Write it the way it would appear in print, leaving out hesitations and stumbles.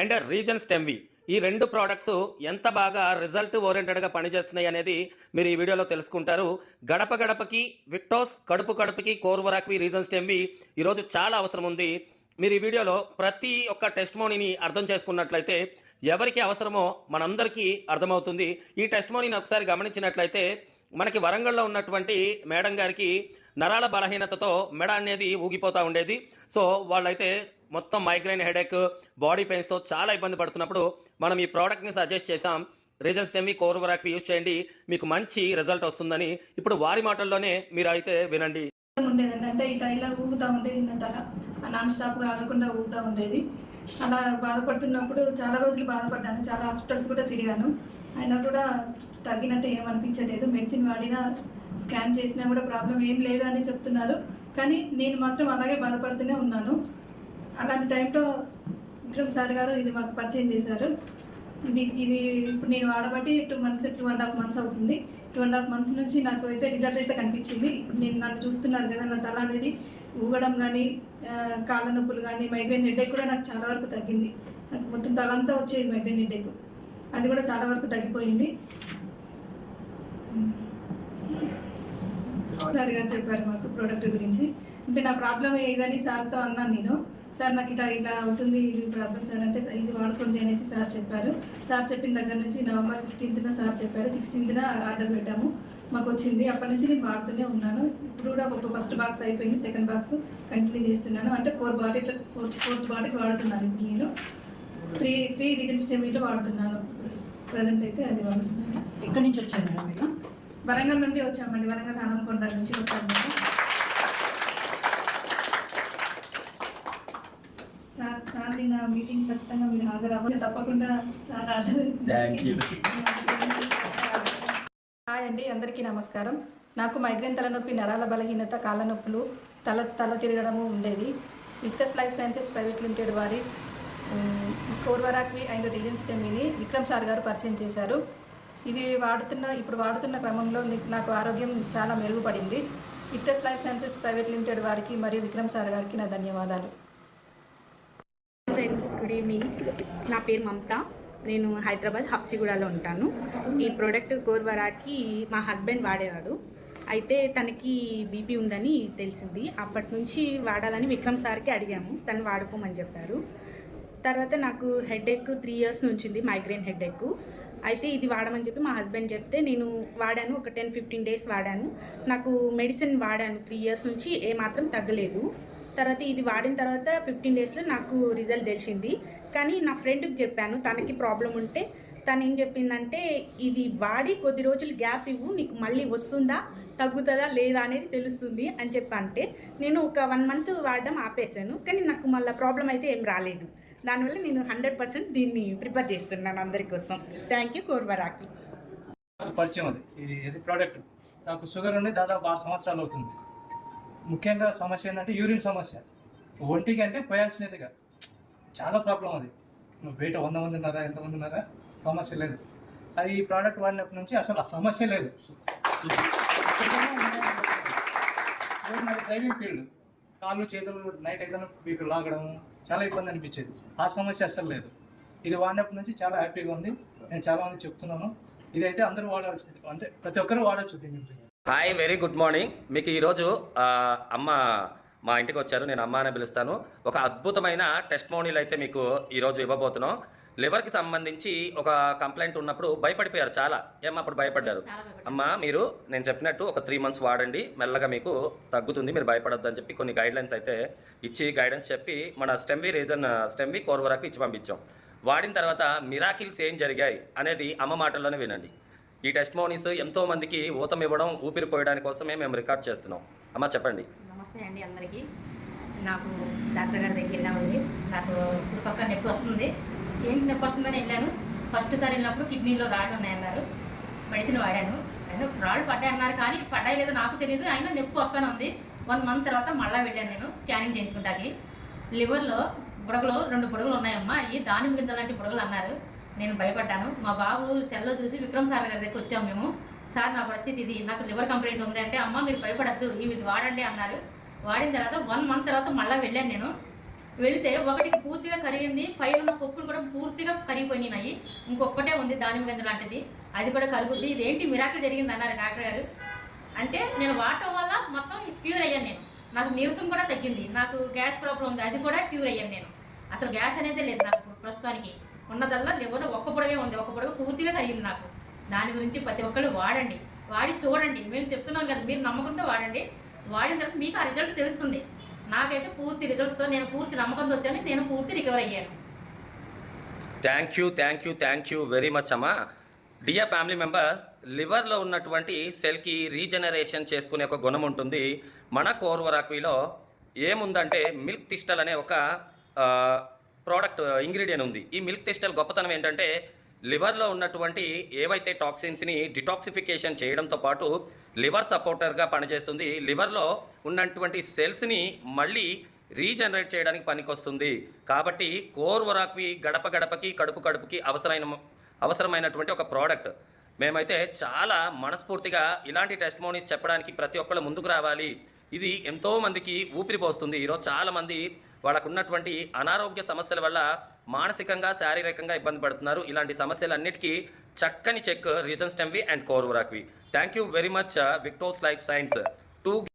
And reasons టెంవి ఈ రెండు products ఎంత బాగా రిజల్ట్ ఓరియంటెడ్గా పనిచేస్తున్నాయి అనేది మీరు ఈ వీడియోలో తెలుసుకుంటారు. గడప గడపకి విక్టోస్, కడుపు కడుపుకి కోర్వరాక్వి రీజన్స్ టెంవి ఈరోజు చాలా అవసరం ఉంది. మీరు ఈ వీడియోలో ప్రతి ఒక్క టెస్టిమోనీని అర్థం చేసుకున్నట్లయితే ఎవరికి అవసరమో మనందరికీ అర్థమవుతుంది. ఈ టెస్టిమోనీని ఒకసారి గమనించినట్లయితే మనకి వరంగల్లో ఉన్నటువంటి మేడం గారికి నరాల బలహీనతతో మెడ అనేది ఊగిపోతూ ఉండేది. సో వాళ్ళైతే మొత్తం మైగ్రైన్, హెడేక్, బాడీ పెయిన్స్తో చాలా ఇబ్బంది పడుతున్నప్పుడు మనం ఈ ప్రోడక్ట్ని సజెస్ట్ చేసాం. రీజన్స్ టెంవి కోర్వరాక్వి యూజ్ చేయండి, మీకు మంచి రిజల్ట్ వస్తుందని ఇప్పుడు వారి మాటల్లోనే మీరు అయితే వినండి. ఉండేదండి, అంటే ఈ టైంలో ఊగుతూ ఉండేది, నా తల నాన్ స్టాప్గా ఆగకుండా ఊగుతూ ఉండేది. అలా బాధపడుతున్నప్పుడు చాలా రోజులు బాధపడ్డాను, చాలా హాస్పిటల్స్ కూడా తిరిగాను. అయినా కూడా తగ్గినట్టు ఏమనిపించలేదు. మెడిసిన్ వాడినా, స్కాన్ చేసినా కూడా ప్రాబ్లం ఏం లేదు అని చెప్తున్నారు. కానీ నేను మాత్రం అలాగే బాధపడుతూనే ఉన్నాను. అలాంటి టైంలో విక్రమ్ సార్ గారు ఇది మాకు పరిచయం చేశారు. ఇది ఇప్పుడు నేను వాడబట్టి 2.5 మంత్స్ అవుతుంది. 2.5 మంత్స్ నుంచి నాకు అయితే రిజల్ట్ అయితే కనిపించింది. ఇప్పుడు నేను నన్ను చూస్తున్నారు కదా, నా తల అనేది ఊగడం కానీ, కాళ్ళ నొప్పులు కానీ, మైగ్రైన్ హెడేక్ కూడా నాకు చాలా వరకు తగ్గింది. నాకు మొత్తం తలంతా వచ్చేది మైగ్రైన్ హెడేక్, అది కూడా చాలా వరకు తగ్గిపోయింది. సార్ గారు చెప్పారు మాకు ప్రోడక్ట్ గురించి. అంటే నా ప్రాబ్లం ఏదని సార్తో అన్నాను నేను. సార్ నాకు ఇలా అవుతుంది, ఇది ప్రాబ్లం సార్ అంటే ఇది వాడుకోండి అనేసి సార్ చెప్పారు. సార్ చెప్పిన దగ్గర నుంచి November 15th సార్ చెప్పారు, 16th ఆర్డర్ పెట్టాము, మాకు వచ్చింది. అప్పటి నుంచి నేను వాడుతూనే ఉన్నాను. ఇప్పుడు కూడా ఒక ఫస్ట్ బాక్స్ అయిపోయింది, సెకండ్ బాక్స్ కంటిన్యూ చేస్తున్నాను. అంటే 4th బాటిల్ వాడుతున్నాను. ఇప్పుడు నేను 3 రీజన్స్ టెంవిలో వాడుతున్నాను. ప్రజెంట్ అయితే అది వాడుతున్నాను. ఎక్కడి నుంచి వచ్చారు మేడం మీరు? వరంగల్ నుండి వచ్చామండి, వరంగల్ హనంకొండ నుంచి వచ్చాము. సార్ నా మీటింగ్ ఖచ్చితంగా మీరు హాజరవ్వాలి, తప్పకుండా సార్ ఆర్డర్. హాయ్ అండి, అందరికీ నమస్కారం. నాకు మైగ్రేన్ తలనొప్పి, నరాల బలహీనత, కాళ్ళ నొప్పులు, తల తిరగడము ఉండేది. Victus life sciences private limited వారి కోర్వరాక్వి అండ్ రీజన్స్ టెంవిని విక్రమ్ సార్ గారు పరిచయం చేశారు. ఇది ఇప్పుడు వాడుతున్న క్రమంలో నాకు ఆరోగ్యం చాలా మెరుగుపడింది. Victus life sciences private limited వారికి మరియు విక్రమ్ సార్ గారికి నా ధన్యవాదాలు. Friends, good evening. నా పేరు మమత, నేను హైదరాబాద్ హబ్సిగూడలో ఉంటాను. ఈ ప్రోడక్ట్ కోర్వరాకి మా హస్బెండ్ వాడేవాడు. అయితే తనకి బీపీ ఉందని తెలిసింది. అప్పటి నుంచి వాడాలని విక్రమ్ సార్కి అడిగాము, తను వాడుకోమని చెప్పారు. తర్వాత నాకు హెడేక్ 3 years నుంచి ఉంది, మైగ్రేన్ హెడేక్. అయితే ఇది వాడమని చెప్పి మా హస్బెండ్ చెప్తే నేను వాడాను. ఒక 10-15 days వాడాను. నాకు మెడిసిన్ వాడాను 3 years నుంచి, ఏమాత్రం తగ్గలేదు. తర్వాత ఇది వాడిన తర్వాత 15 daysలో నాకు రిజల్ట్ తెలిసింది. కానీ నా ఫ్రెండ్కి చెప్పాను, తనకి ప్రాబ్లం ఉంటే తను ఏం చెప్పిందంటే, ఇది వాడి కొద్ది రోజులు గ్యాప్ ఇవ్వు, నీకు మళ్ళీ వస్తుందా, తగ్గుతుందా లేదా అనేది తెలుస్తుంది అని చెప్పంటే నేను ఒక 1 month వాడడం ఆపేశాను. కానీ నాకు మళ్ళీ ప్రాబ్లం అయితే ఏం రాలేదు. దానివల్ల నేను 100% దీన్ని ప్రిపేర్ చేస్తున్నాను అందరి కోసం. థ్యాంక్ యూ కోర్వరాక్వి. పరిచయం అది ఇది ప్రోడక్ట్. నాకు షుగర్ ఉండి దాదాపు 6 సంవత్సరాలు అవుతుంది. ముఖ్యంగా సమస్య ఏంటంటే యూరిన్ సమస్య. ఒంటికి అంటే పోయాల్సినదిగా చాలా ప్రాబ్లం అది. బయట 100 మంది ఉన్నారా, ఎంతమంది ఉన్నారా, సమస్య లేదు. అది ఈ ప్రోడక్ట్ వాడినప్పటి నుంచి అసలు ఆ సమస్య లేదు. నాది డ్రైవింగ్ ఫీల్డ్, కాళ్ళు చేతులు నైట్ అయితే మీకు లాగడం చాలా ఇబ్బంది అనిపించేది. ఆ సమస్య అస్సలు లేదు. ఇది వాడినప్పటి నుంచి చాలా హ్యాపీగా ఉంది. నేను చాలా మంది చెప్తున్నాను, ఇదైతే అందరూ వాడాల్సింది, అంటే ప్రతి ఒక్కరు వాడచ్చు దీన్ని. Hi, very good morning. మీకు ఈరోజు అమ్మ మా ఇంటికి వచ్చారు, నేను అమ్మ అని పిలుస్తాను. ఒక అద్భుతమైన టెస్టిమోనియల్ అయితే మీకు ఈరోజు ఇవ్వబోతున్నాం. లివర్కి సంబంధించి ఒక కంప్లైంట్ ఉన్నప్పుడు భయపడిపోయారు చాలా. అప్పుడు భయపడ్డారు. అమ్మ మీరు నేను చెప్పినట్టు ఒక 3 months వాడండి, మెల్లగా మీకు తగ్గుతుంది, మీరు భయపడొద్దు అని చెప్పి కొన్ని గైడ్లైన్స్ అయితే ఇచ్చి, గైడెన్స్ చెప్పి మన స్టెంవి కోర్వరాకు ఇచ్చి పంపించాం. వాడిన తర్వాత మిరాకిల్స్ ఏం జరిగాయి అనేది అమ్మ మాటల్లోనే వినండి. ఈ టెస్టిమోనీస్ ఎంతోమందికి ఊతం ఇవ్వడం, ఊపిరి పోయడానికి కోసమే మేము రికార్డ్ చేస్తున్నాం. అమ్మ చెప్పండి. నమస్తే అండి అందరికీ. నాకు డాక్టర్ గారి దగ్గర వెళ్ళామండి. నాకు ఇప్పుడు పక్క నొప్పి వస్తుంది. ఏంటి నొప్పి వస్తుందని వెళ్ళాను. ఫస్ట్ సారి వెళ్ళినప్పుడు కిడ్నీలో రాళ్ళు ఉన్నాయన్నారు. మెడిసిన్ వాడాను. అయినా రాళ్ళు పడ్డాయన్నారు, కానీ పడ్డాయి లేదో నాకు తెలియదు. అయినా నొప్పి వస్తూనే ఉంది. 1 month తర్వాత మళ్ళీ వెళ్ళాను నేను స్కానింగ్ చేయించుకుంటాకి. లివర్లో బుడగలు 2 బుడగలు ఉన్నాయమ్మా, అవి దానిమ్మ గింజలాంటి బుడగలు అన్నారు. నేను భయపడ్డాను. మా బాబు సెల్లో చూసి విక్రమ్ సార్ గారి దగ్గరికి వచ్చాము మేము. సార్ నా పరిస్థితి ఇది, నాకు లివర్ కంప్లైంట్ ఉంది అంటే, అమ్మ మీరు భయపడద్దు, ఇది వాడండి అన్నారు. వాడిన తర్వాత 1 month తర్వాత మళ్ళీ వెళ్ళాను నేను. వెళితే ఒకటికి పూర్తిగా కరిగింది, పైన ఉన్న పొక్కులు కూడా పూర్తిగా కరిగిపోయినాయి. ఇంకొకటే ఉంది దానిమ్మ గింజ లాంటిది, అది కూడా కరుగుద్ది. ఇదేంటి మిరాకిల్ జరిగింది అన్నారు డాక్టర్ గారు. అంటే నేను వాడటం వల్ల మొత్తం క్యూర్ అయ్యాను. నేను నాకు నీరసం కూడా తగ్గింది, నాకు గ్యాస్ ప్రాబ్లం ఉంది, అది కూడా క్యూర్ అయ్యాను. నేను అసలు గ్యాస్ అనేది లేదు నాకు ప్రస్తుతానికి. ఉన్నదల్లా లివర్లో ఒక్క పొడగే ఉంది, ఒక్క పొడగ పూర్తిగా కరిగింది నాకు. దాని గురించి ప్రతి ఒక్కళ్ళు వాడండి, వాడి చూడండి. మేము చెప్తున్నాం కదా, మీరు నమ్మకంతో వాడండి. వాడిన తర్వాత మీకు ఆ రిజల్ట్ తెలుస్తుంది. నాకైతే పూర్తి రిజల్ట్తో నేను పూర్తి నమ్మకంతో వచ్చాను, నేను పూర్తి రికవర్ అయ్యాను. థ్యాంక్ యూ వెరీ మచ్ అమ్మా. డియర్ ఫ్యామిలీ మెంబర్స్, లివర్లో ఉన్నటువంటి సెల్కి రీజనరేషన్ చేసుకునే ఒక గుణం ఉంటుంది. మన కోర్వరాక్విలో ఏముందంటే మిల్క్ థిస్టల్ అనే ఒక ప్రోడక్ట్ ఇంగ్రీడియంట్ ఉంది. ఈ మిల్క్ థిస్టల్ గొప్పతనం ఏంటంటే లివర్లో ఉన్నటువంటి ఏవైతే టాక్సిన్స్ని డిటాక్సిఫికేషన్ చేయడంతో పాటు లివర్ సపోర్టర్గా పనిచేస్తుంది. లివర్లో ఉన్నటువంటి సెల్స్ని మళ్ళీ రీజనరేట్ చేయడానికి పనికొస్తుంది. కాబట్టి కోర్వరాక్వి గడప గడపకి కడుపు కడుపుకి అవసరమైనటువంటి ఒక ప్రోడక్ట్. మేమైతే చాలా మనస్ఫూర్తిగా ఇలాంటి టెస్టిమోనీస్ చెప్పడానికి ప్రతి ఒక్కళ్ళు ముందుకు రావాలి. ఇది ఎంతోమందికి ఊపిరి పోస్తుంది. ఈరోజు చాలామంది వాళ్ళకు ఉన్నటువంటి అనారోగ్య సమస్యల వల్ల మానసికంగా శారీరకంగా ఇబ్బంది పడుతున్నారు. ఇలాంటి సమస్యలన్నిటికీ చక్కని చెక్ రీజన్ స్టెమ్వి అండ్ కోర్వరాక్వి. థ్యాంక్ యూ వెరీ మచ్ విక్టోస్ లైఫ్ సైన్స్ టు